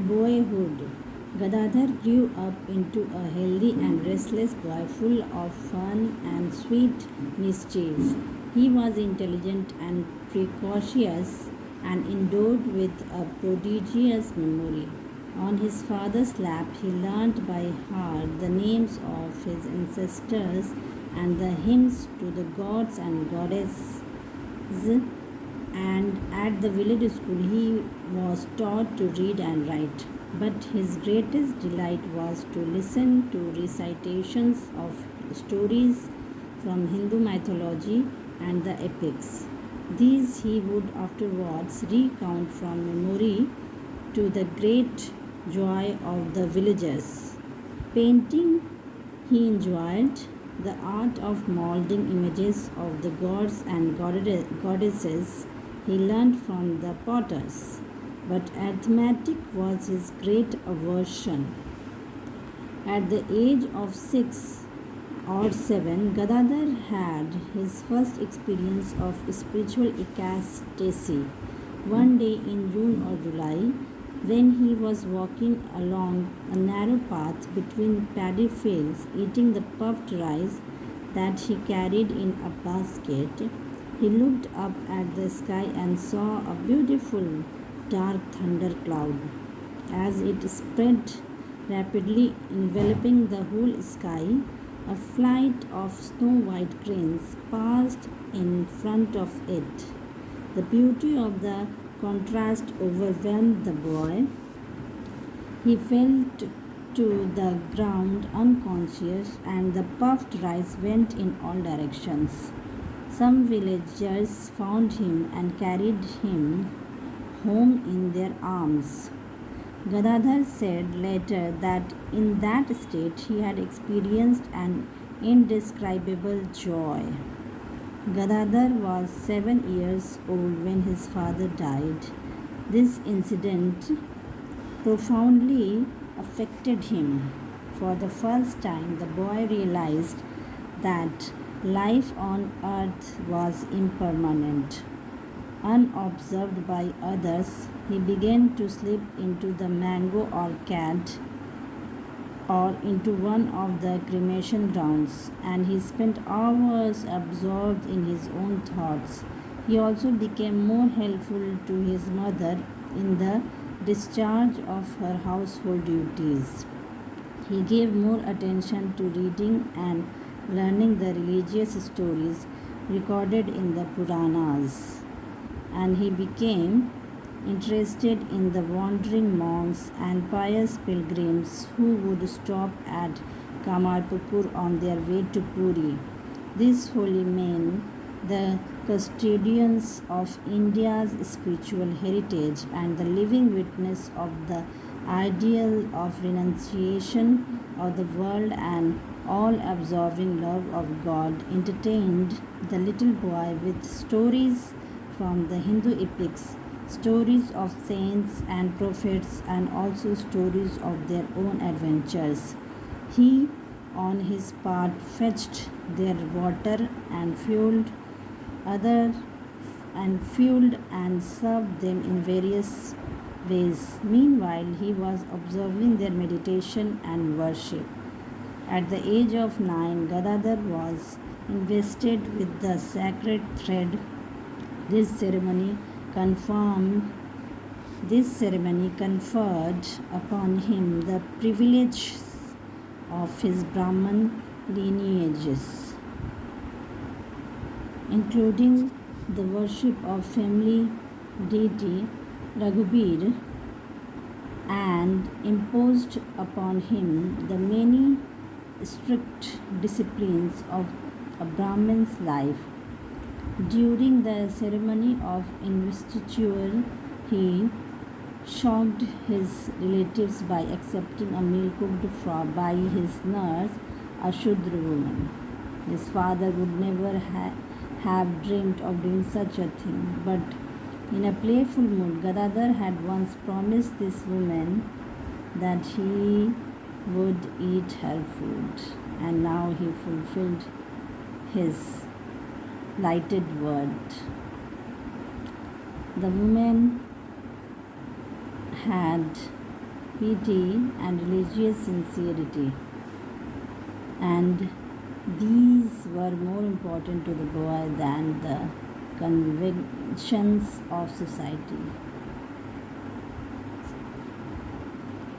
Boyhood. Gadadhar grew up into a healthy and restless boy full of fun and sweet mischief. He was intelligent and precocious and endowed with a prodigious memory. On his father's lap, he learnt by heart the names of his ancestors and the hymns to the gods and goddesses, and at the village school he was taught to read and write. But his greatest delight was to listen to recitations of stories from Hindu mythology and the epics. These he would afterwards recount from memory to the great joy of the villagers. Painting he enjoyed the art of molding images of the gods and goddesses he learned from the potters, but arithmetic was his great aversion. At the age of 6 or 7, Gadadhar had his first experience of spiritual ecstasy. One day in June or July, when he was walking along a narrow path between paddy fields, eating the puffed rice that he carried in a basket, he looked up at the sky and saw a beautiful dark thunder cloud. As it spread rapidly, enveloping the whole sky, a flight of snow-white cranes passed in front of it. The beauty of the contrast overwhelmed the boy. He fell to the ground unconscious, and the puffed rice went in all directions. Some villagers found him and carried him home in their arms. Gadadhar said later that in that state he had experienced an indescribable joy. Gadadhar was 7 years old when his father died. This incident profoundly affected him. For the first time, the boy realized that life on earth was impermanent. Unobserved by others, he began to slip into the mango orchard or into one of the cremation grounds, and he spent hours absorbed in his own thoughts. He also became more helpful to his mother in the discharge of her household duties. He gave more attention to reading and learning the religious stories recorded in the Puranas, and he became interested in the wandering monks and pious pilgrims who would stop at Kamarpur on their way to Puri. These holy men, the custodians of India's spiritual heritage and the living witness of the ideal of renunciation of the world and all-absorbing love of God, entertained the little boy with stories from the Hindu epics, stories of saints and prophets, and also stories of their own adventures. He, on his part, fetched their water and fueled and served them in various ways. Meanwhile, he was observing their meditation and worship. At the age of 9, Gadadhar was invested with the sacred thread. This ceremony conferred upon him the privileges of his Brahman lineages, including the worship of family deity Raghubir, and imposed upon him the many strict disciplines of a Brahmin's life. During the ceremony of investiture, he shocked his relatives by accepting a meal cooked by his nurse, a Shudra woman. His father would never have dreamed of doing such a thing, but in a playful mood, Gadadhar had once promised this woman that he would eat her food, and now he fulfilled his lighted word. The woman had piety, and religious sincerity. And these were more important to the boy than the conventions of society.